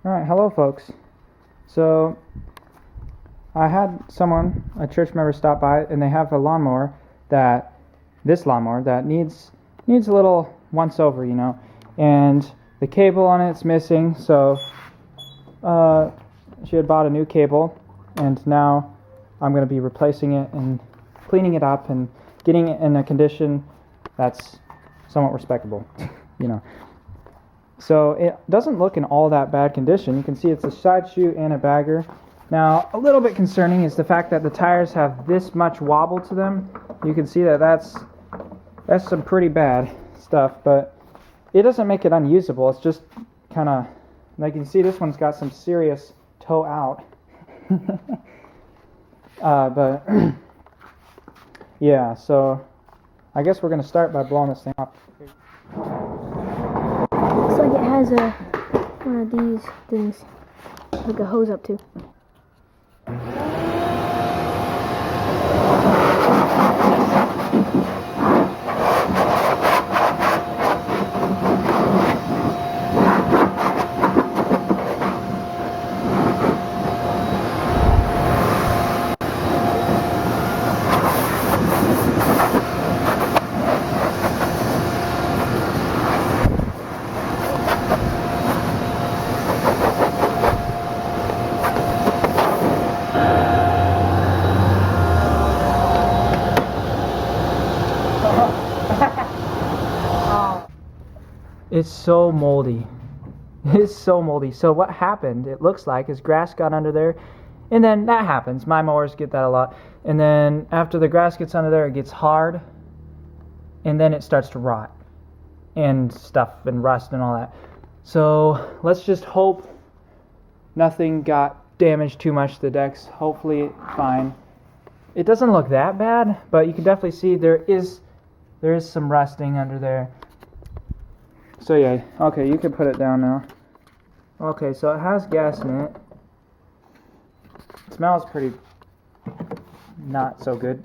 Alright, hello folks. So, I had someone, a church member, stop by and they have a lawnmower this lawnmower that needs a little once over, and the cable on it's missing, so she had bought a new cable, and now I'm going to be replacing it and cleaning it up and getting it in a condition that's somewhat respectable, So it doesn't look in all that bad condition. You can see it's a side chute and a bagger. Now, a little bit concerning is the fact that the tires have this much wobble to them. You can see that that's some pretty bad stuff, but it doesn't make it unusable. It's just kind of, like you can see, this one's got some serious toe out. But yeah, so I guess we're going to start by blowing this thing off. Looks like it has one of these things, like a hose up to. It's so moldy. It's so moldy. So what happened, it looks like, is grass got under there. And then that happens. My mowers get that a lot. And then after the grass gets under there, it gets hard. And then it starts to rot. And stuff and rust and all that. So let's just hope nothing got damaged too much to the decks. Hopefully fine. It doesn't look that bad, but you can definitely see there is some rusting under there. So yeah, okay, you can put it down now. Okay, so it has gas in it. It smells pretty not so good.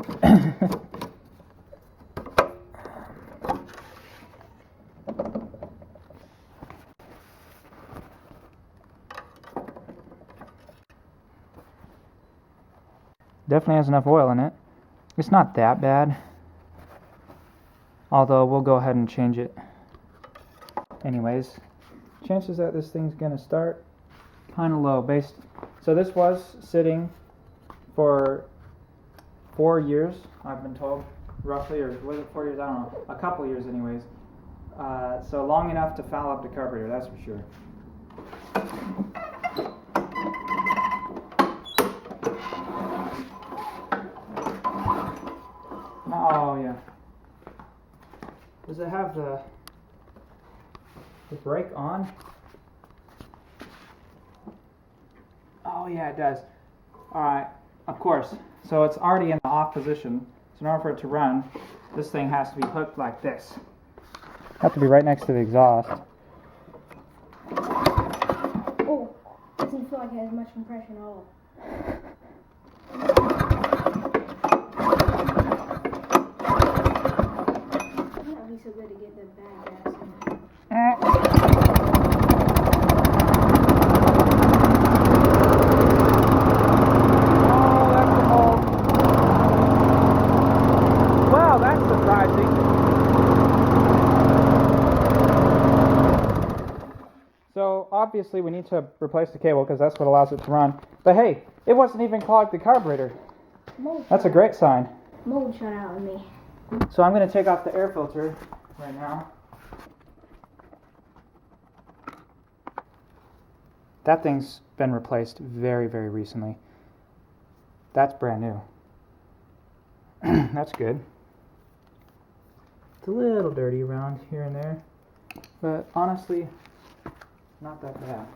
Definitely has enough oil in it. It's not that bad. Although we'll go ahead and change it. Anyways, chances that this thing's gonna start kind of low. So this was sitting for 4 years, I've been told, roughly, or was it 4 years? I don't know. A couple years, anyways. So long enough to foul up the carburetor, that's for sure. Oh yeah. Does it have the brake on? Oh yeah, it does. Alright, of course. So it's already in the off position. So in order for it to run, this thing has to be hooked like this. Have to be right next to the exhaust. Oh, doesn't feel like it has much compression at all. It might not be so good to get the bad gas in. So obviously we need to replace the cable because that's what allows it to run. But hey, it wasn't even clogged the carburetor. That's a great sign. Mold shut out on me. So I'm going to take off the air filter right now. That thing's been replaced very, very recently. That's brand new. That's good. It's a little dirty around here and there, but honestly, not that bad.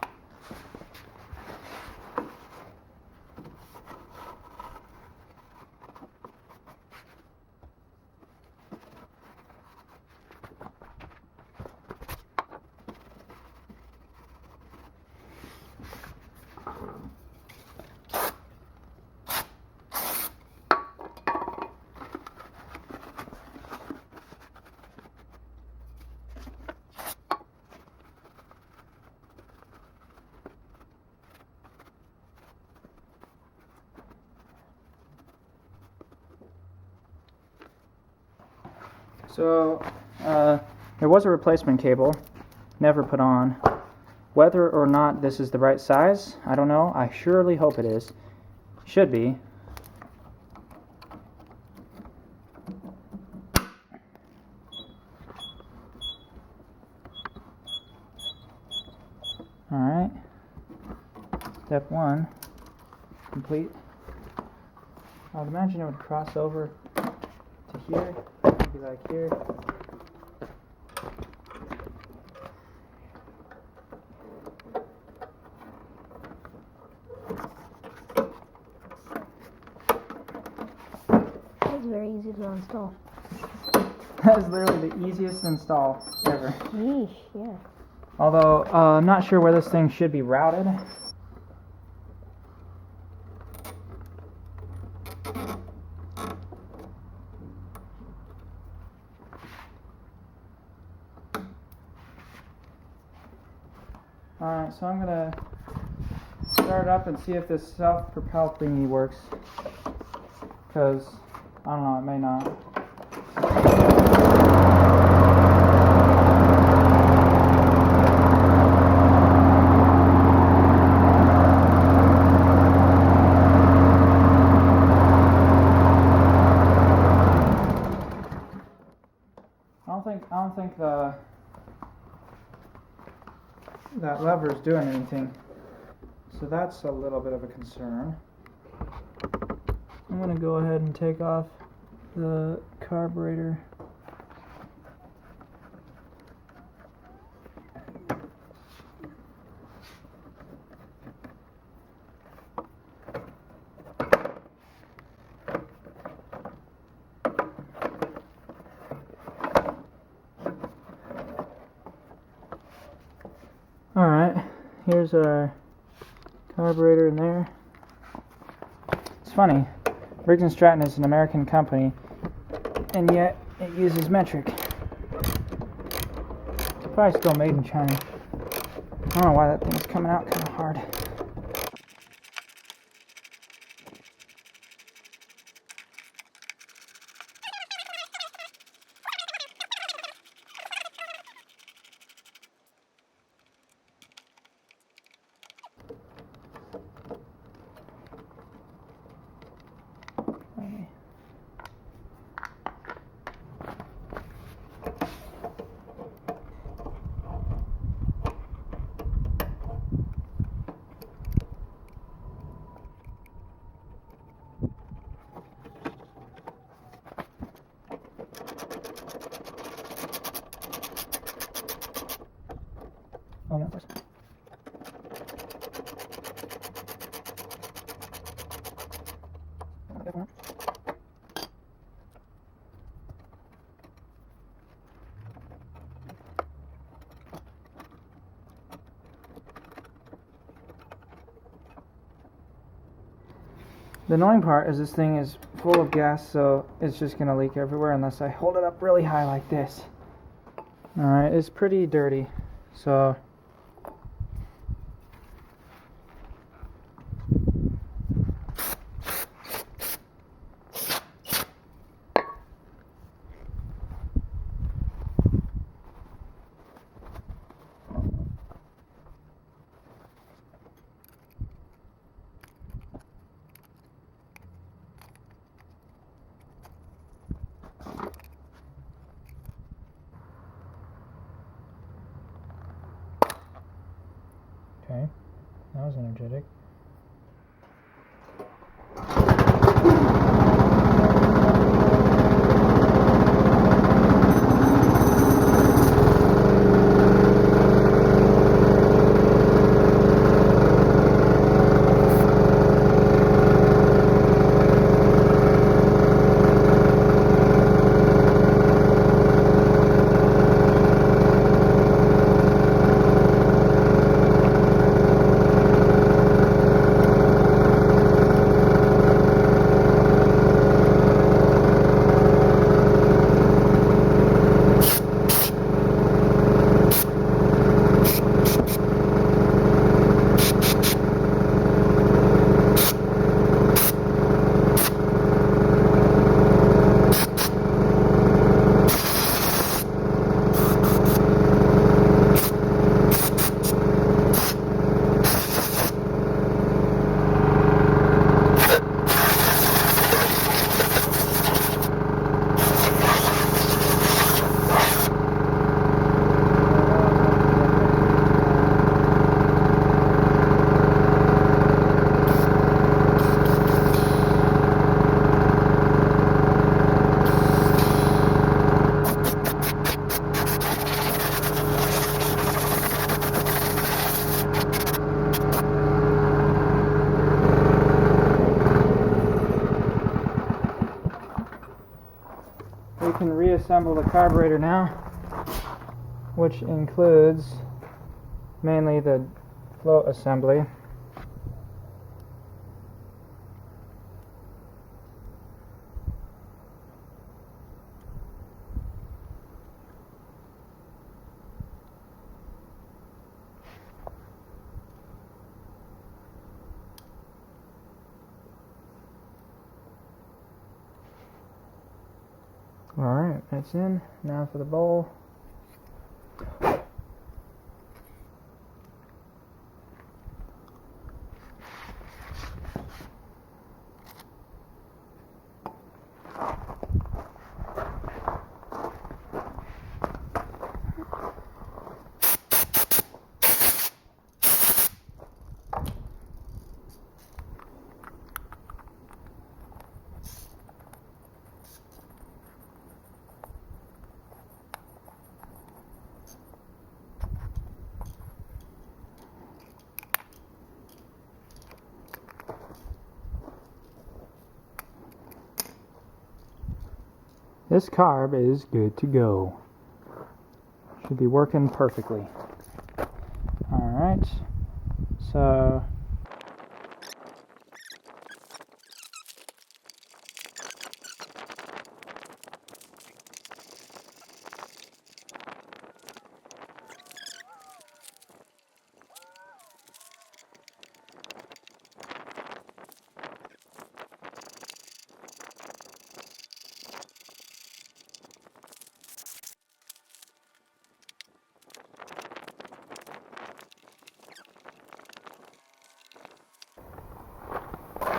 So, there was a replacement cable, never put on. Whether or not this is the right size, I don't know. I surely hope it is. Should be. Alright. Step 1. Complete. I would imagine it would cross over to here. Maybe like here. That's very easy to install. That is literally the easiest install ever. Yeesh, yeah. Although, I'm not sure where this thing should be routed. Alright, so I'm gonna start it up and see if this self-propel thingy works. Because, I don't know, it may not. I don't think that lever is doing anything. So that's a little bit of a concern. I'm going to go ahead and take off the carburetor. Alright, here's our carburetor in there. It's funny, Briggs & Stratton is an American company, and yet it uses metric. It's probably still made in China. I don't know why that thing's coming out kind of hard. Oh, yeah, of course. The annoying part is this thing is full of gas, so it's just going to leak everywhere unless I hold it up really high like this. Alright, it's pretty dirty, so... Okay, that was energetic. reassemble the carburetor now, which includes mainly the float assembly. Alright, that's in. Now for the bowl. This carb is good to go. Should be working perfectly. Alright, so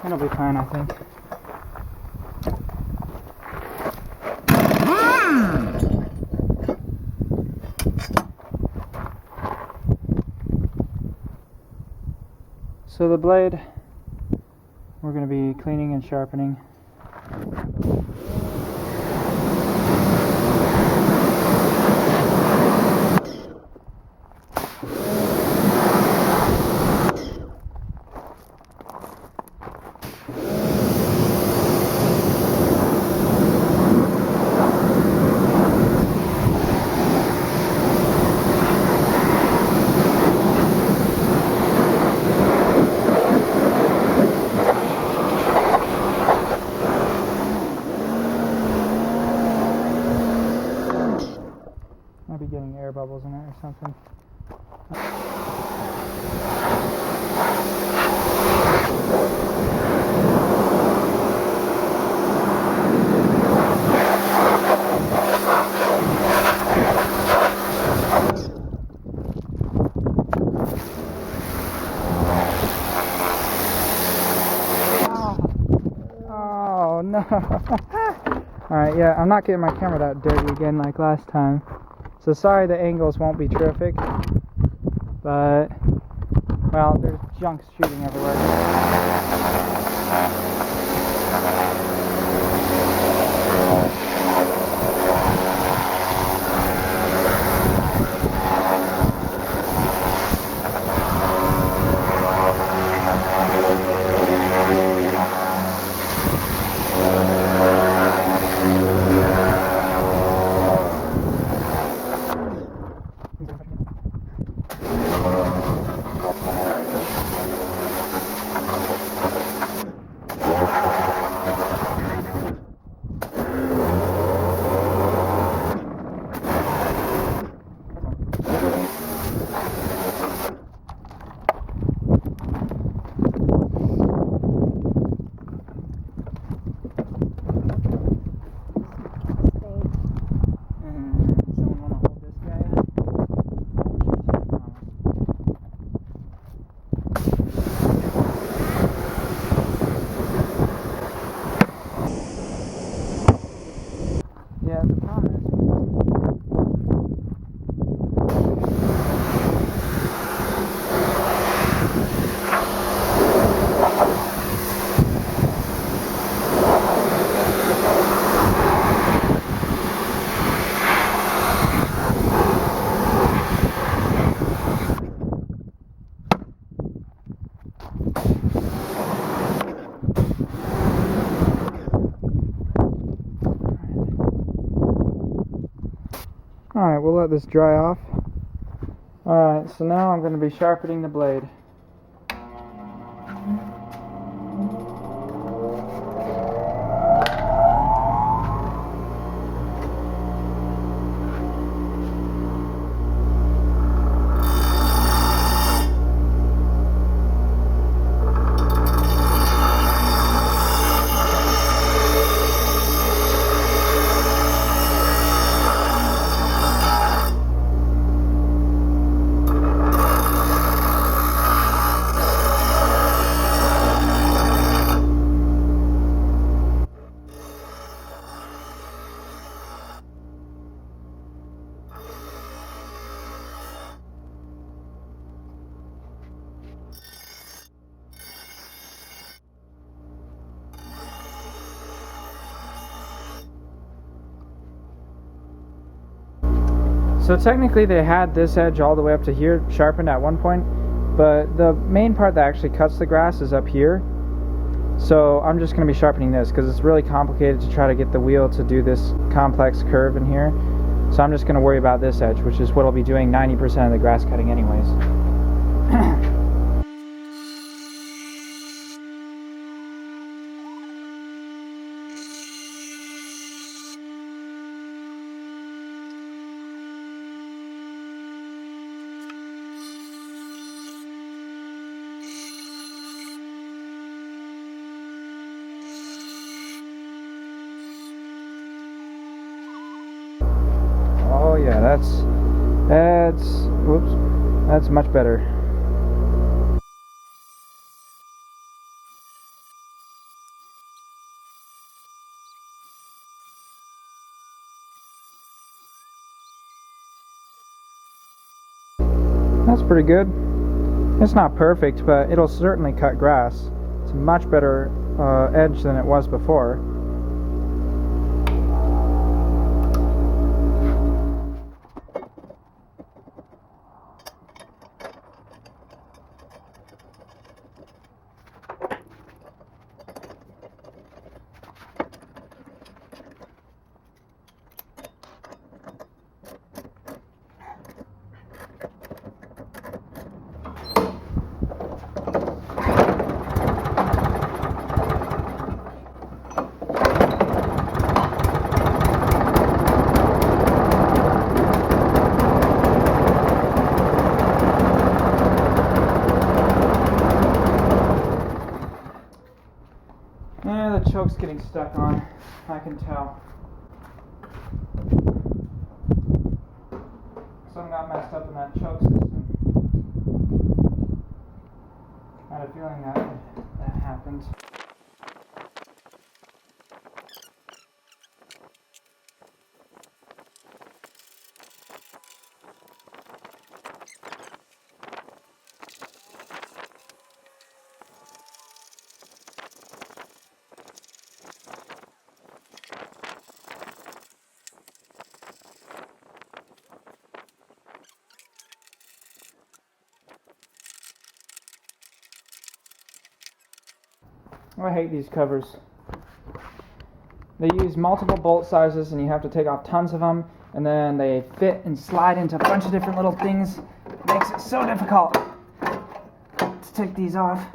it'll be fine, I think. So the blade, we're going to be cleaning and sharpening. Might be getting air bubbles in it or something. Oh no! Alright, yeah, I'm not getting my camera that dirty again like last time. So sorry the angles won't be terrific, but, well, there's junk shooting everywhere. Alright, we'll let this dry off. Alright, so now I'm going to be sharpening the blade. So technically they had this edge all the way up to here sharpened at one point, but the main part that actually cuts the grass is up here. So I'm just going to be sharpening this because it's really complicated to try to get the wheel to do this complex curve in here. So I'm just going to worry about this edge, which is what I'll be doing 90% of the grass cutting anyways. Oh yeah, that's much better. That's pretty good. It's not perfect, but it'll certainly cut grass. It's a much better edge than it was before. Yeah, the choke's getting stuck on, I can tell. Something got messed up in that choke system. I had a feeling that happened. I hate these covers. They use multiple bolt sizes and you have to take off tons of them, and then they fit and slide into a bunch of different little things. It makes it so difficult to take these off.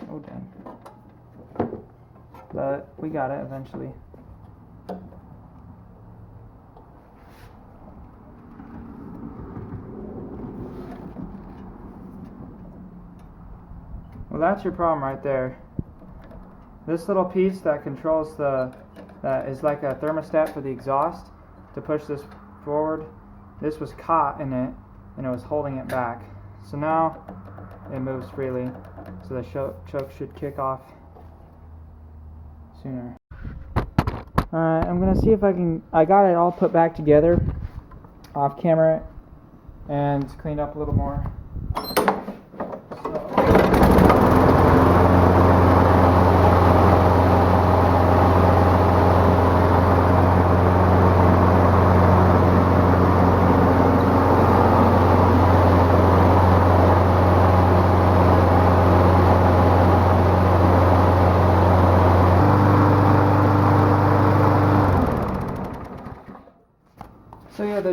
Oh dang. But we got it eventually. Well, that's your problem right there. This little piece that controls that is like a thermostat for the exhaust to push this forward, this was caught in it and it was holding it back. So now it moves freely, so the choke should kick off sooner. Alright, I'm gonna see if I got it all put back together off camera and cleaned up a little more.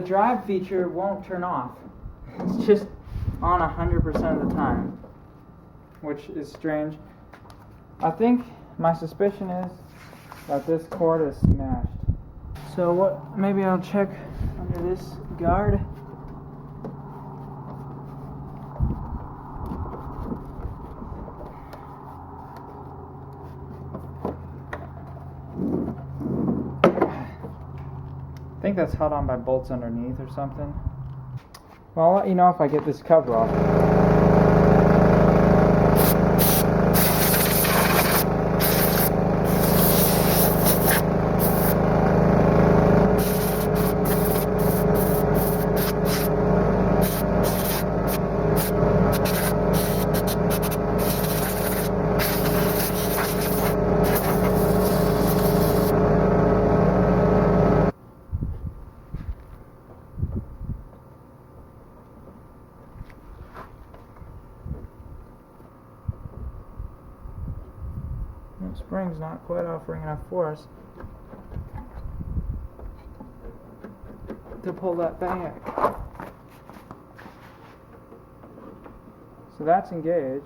drive feature won't turn off. It's just on 100% of the time, which is strange. I think my suspicion is that this cord is smashed. So what? Maybe I'll check under this guard. I think that's held on by bolts underneath or something. Well, I'll let you know if I get this cover off. The spring's not quite offering enough force to pull that back. So that's engaged.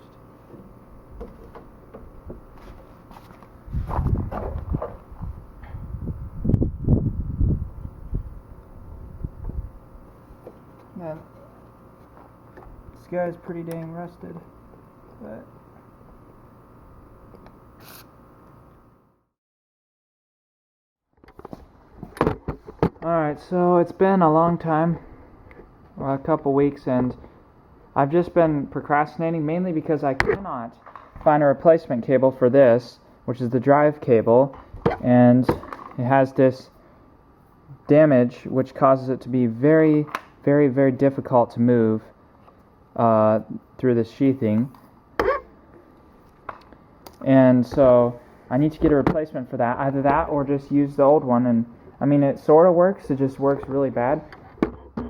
Man, this guy's pretty dang rusted, but alright, so it's been a long time, a couple weeks, and I've just been procrastinating mainly because I cannot find a replacement cable for this, which is the drive cable, and it has this damage which causes it to be very, very, very difficult to move through this sheathing. And so I need to get a replacement for that, either that or just use the old one. And I mean, it sort of works, it just works really bad.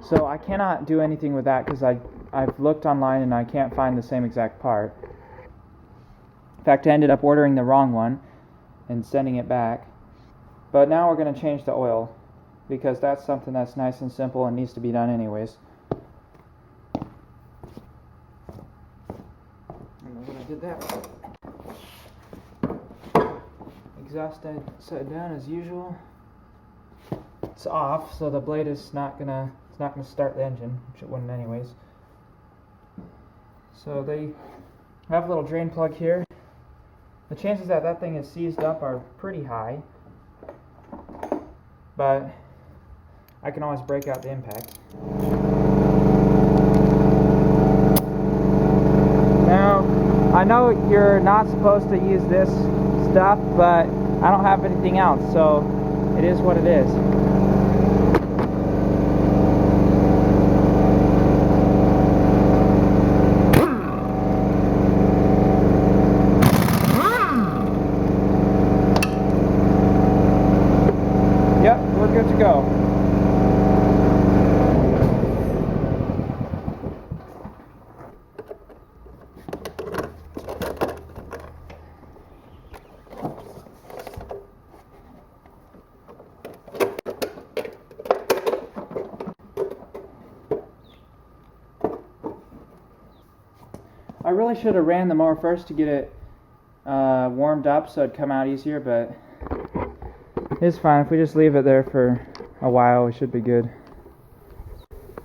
So I cannot do anything with that because I've looked online and I can't find the same exact part. In fact, I ended up ordering the wrong one and sending it back. But now we're going to change the oil because that's something that's nice and simple and needs to be done anyways. I don't know what I did that. Exhaust set down as usual. It's off, so the blade is not gonna start the engine, which it wouldn't anyways. So they have a little drain plug here. The chances that that thing is seized up are pretty high, but I can always break out the impact. Now, I know you're not supposed to use this stuff, but I don't have anything else, so it is what it is. Yep, we're good to go. I really should have ran the mower first to get it warmed up so it'd come out easier, but it's fine. If we just leave it there for a while, we should be good.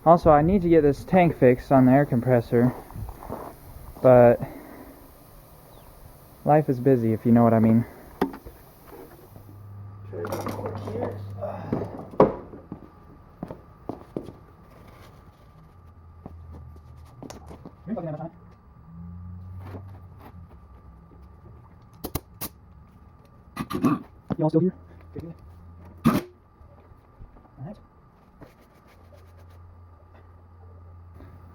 Also, I need to get this tank fixed on the air compressor, but life is busy, if you know what I mean. You all still here? Good. Alright.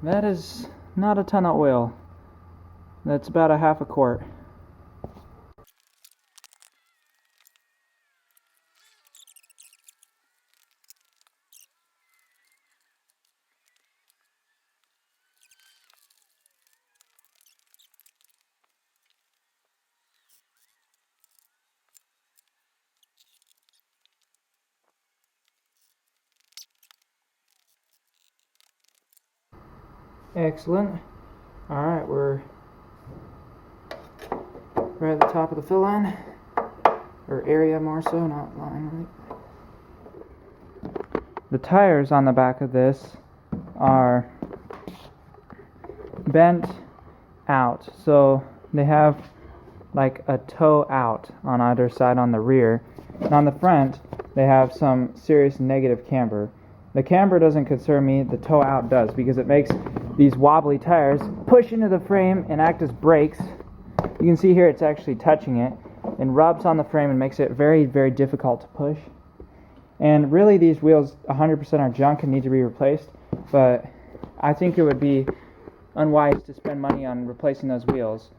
That is not a ton of oil. That's about a half a quart. Excellent. Alright, we're right at the top of the fill line. Or area more so, not line, right? The tires on the back of this are bent out, so they have like a toe out on either side on the rear, and on the front they have some serious negative camber. The camber doesn't concern me, the toe out does, because it makes these wobbly tires push into the frame and act as brakes. You can see here it's actually touching it and rubs on the frame and makes it very, very difficult to push. And really these wheels 100% are junk and need to be replaced, but I think it would be unwise to spend money on replacing those wheels.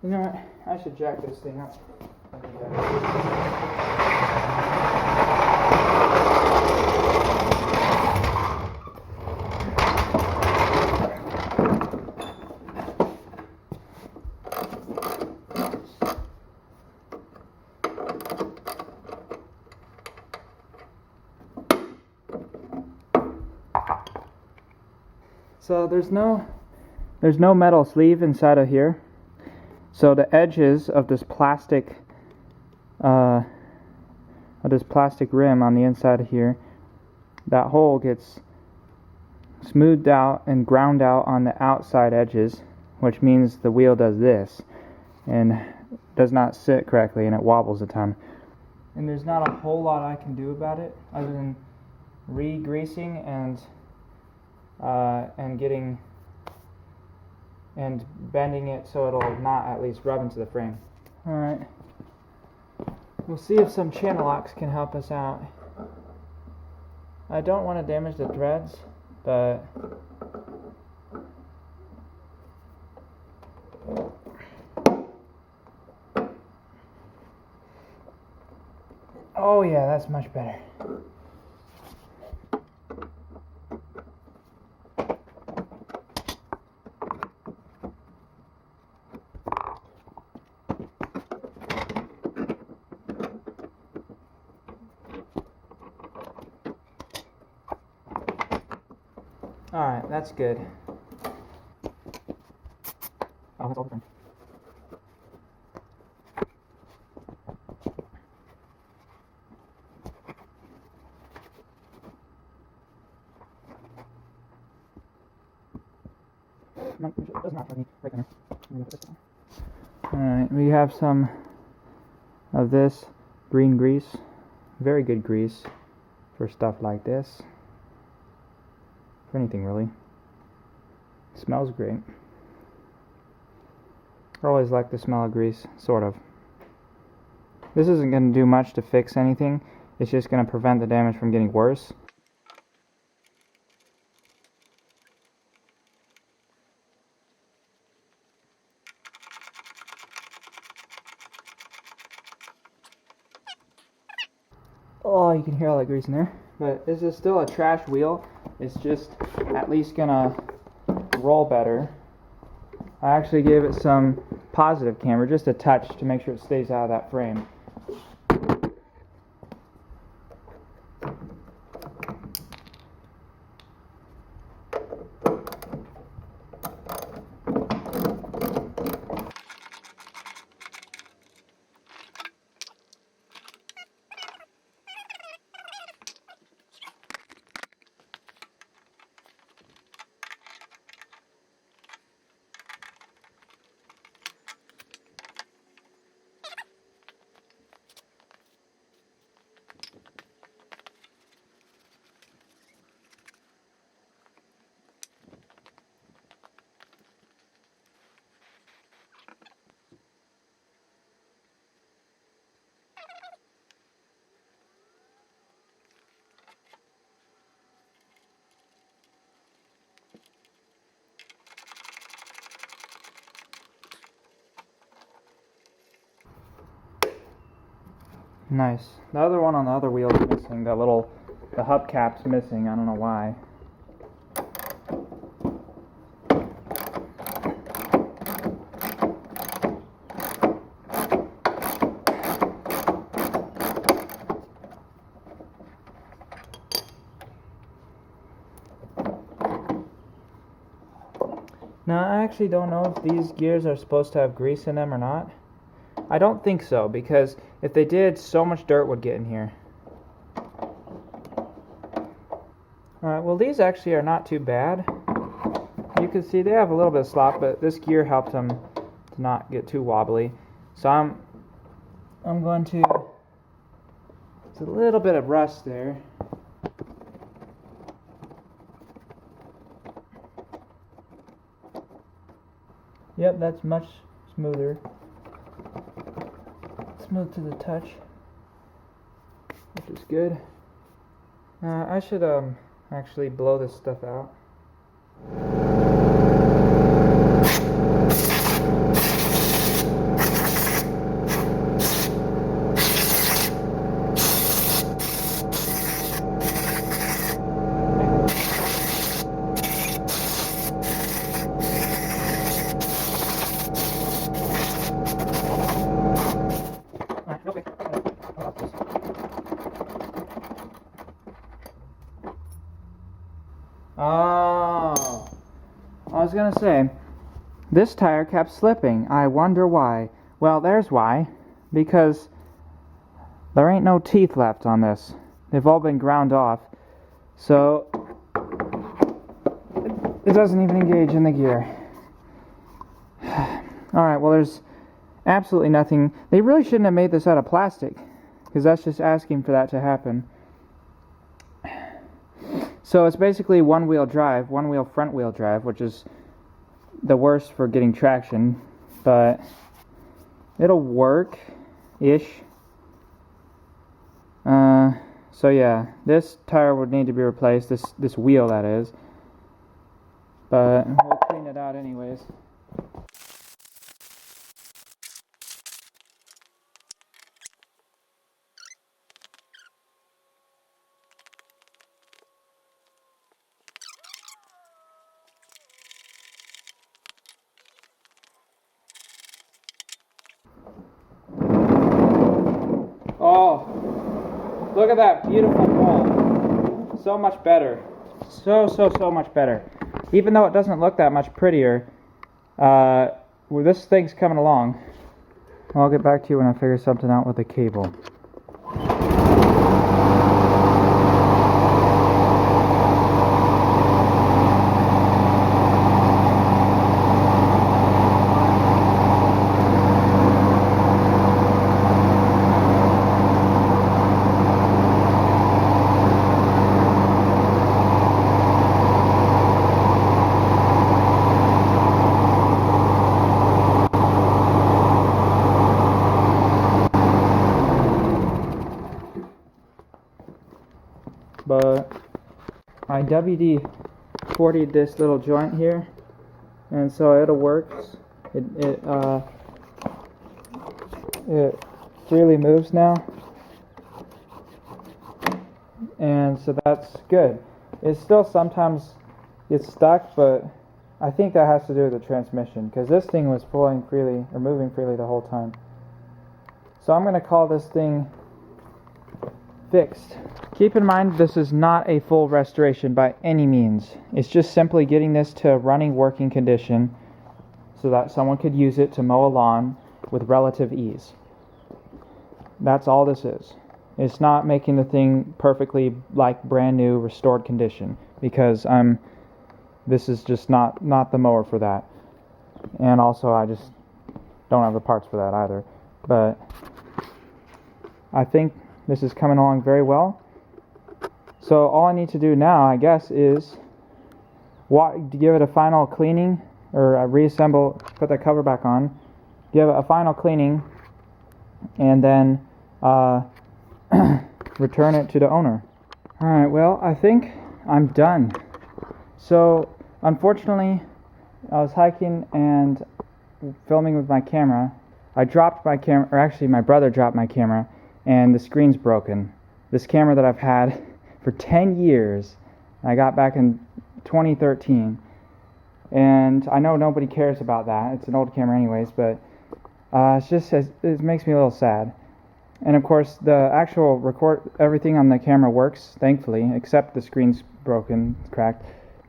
You know what? I should jack this thing up. So there's no metal sleeve inside of here. So the edges of this plastic rim on the inside of here, that hole gets smoothed out and ground out on the outside edges, which means the wheel does this and does not sit correctly and it wobbles a ton. And there's not a whole lot I can do about it other than re-greasing and getting and bending it so it'll not at least rub into the frame. Alright, we'll see if some channel locks can help us out. I don't want to damage the threads, but oh yeah, that's much better. Alright, that's good. Oh, that's all the frame. No, it does not let me right there. Alright, we have some of this green grease. Very good grease for stuff like this. For anything really. It smells great. I always like the smell of grease, sort of. This isn't going to do much to fix anything. It's just going to prevent the damage from getting worse. Oh, you can hear all that grease in there. But this is still a trash wheel. It's just at least gonna roll better. I actually gave it some positive camber, just a touch to make sure it stays out of that frame. Nice. The other one on the other wheel is missing. The hubcap's missing. I don't know why. Now, I actually don't know if these gears are supposed to have grease in them or not. I don't think so, because if they did, so much dirt would get in here. Alright, well these actually are not too bad. You can see they have a little bit of slop, but this gear helped them to not get too wobbly. So I'm going to, it's a little bit of rust there. Yep, that's much smoother. Smooth to the touch, which is good. I should actually blow this stuff out. Oh, I was gonna say, this tire kept slipping. I wonder why. Well, there's why. Because there ain't no teeth left on this. They've all been ground off. So, it doesn't even engage in the gear. Alright, well there's absolutely nothing. They really shouldn't have made this out of plastic, because that's just asking for that to happen. So it's basically one-wheel drive, one-wheel front-wheel drive, which is the worst for getting traction, but it'll work-ish. So yeah, this tire would need to be replaced, this wheel that is, but we'll clean it out anyways. Oh, look at that beautiful wall. So much better. So much better. Even though it doesn't look that much prettier, well, this thing's coming along. I'll get back to you when I figure something out with the cable. But I WD-40'd this little joint here, and so it'll work. It freely moves now, and so that's good. It still sometimes gets stuck, but I think that has to do with the transmission, because this thing was flowing freely or moving freely the whole time. So I'm going to call this thing fixed. Keep in mind, this is not a full restoration by any means. It's just simply getting this to a running, working condition so that someone could use it to mow a lawn with relative ease. That's all this is. It's not making the thing perfectly like brand new, restored condition, because this is just not the mower for that. And also I just don't have the parts for that either. But I think this is coming along very well. So all I need to do now, I guess, is give it a final cleaning, or reassemble, put the cover back on, give it a final cleaning, and then return it to the owner. Alright, well, I think I'm done. So, unfortunately, I was hiking and filming with my camera. I dropped my camera, or actually my brother dropped my camera, and the screen's broken. This camera that I've had for 10 years, I got back in 2013, and I know nobody cares about that. It's an old camera anyways, but it makes me a little sad. And of course, the actual everything on the camera works, thankfully, except the screen's broken, cracked.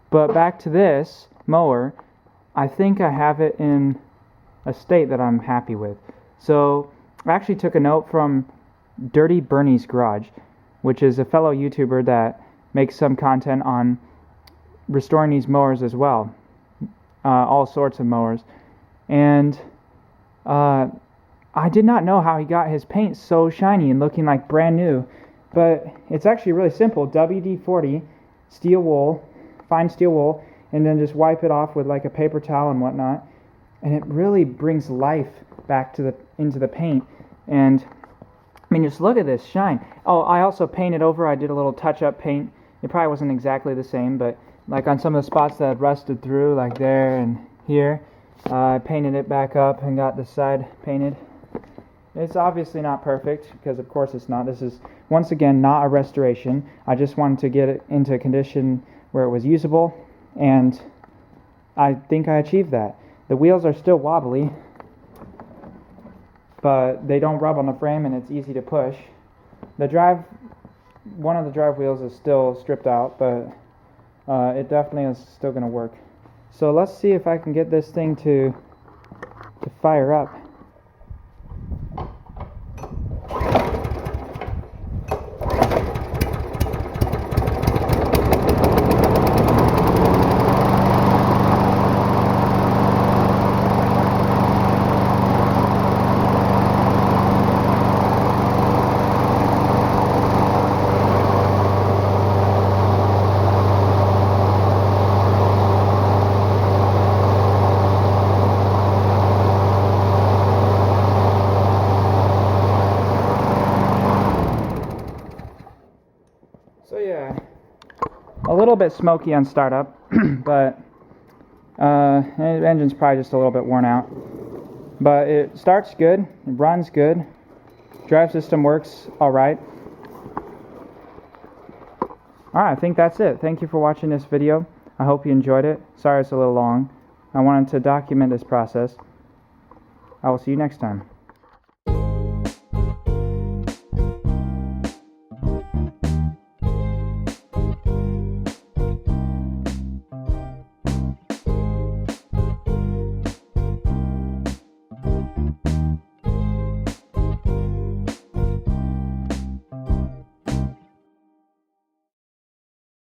But back to this mower, I think I have it in a state that I'm happy with. So I actually took a note from Dirty Bernie's Garage, which is a fellow YouTuber that makes some content on restoring these mowers as well, all sorts of mowers. And I did not know how he got his paint so shiny and looking like brand new, but it's actually really simple. WD-40, steel wool, fine steel wool, and then just wipe it off with like a paper towel and whatnot, and it really brings life back to into the paint. And I mean, just look at this shine. Oh, I also painted over. I did a little touch-up paint. It probably wasn't exactly the same, but like on some of the spots that had rusted through, like there and here, I painted it back up and got the side painted. It's obviously not perfect, because of course it's not. This is, once again, not a restoration. I just wanted to get it into a condition where it was usable, and I think I achieved that. The wheels are still wobbly, but they don't rub on the frame and it's easy to push. One of the drive wheels is still stripped out, but it definitely is still going to work. So let's see if I can get this thing to fire up. So yeah, a little bit smoky on startup, but the engine's probably just a little bit worn out. But it starts good, it runs good, drive system works alright. Alright, I think that's it. Thank you for watching this video. I hope you enjoyed it. Sorry it's a little long. I wanted to document this process. I will see you next time.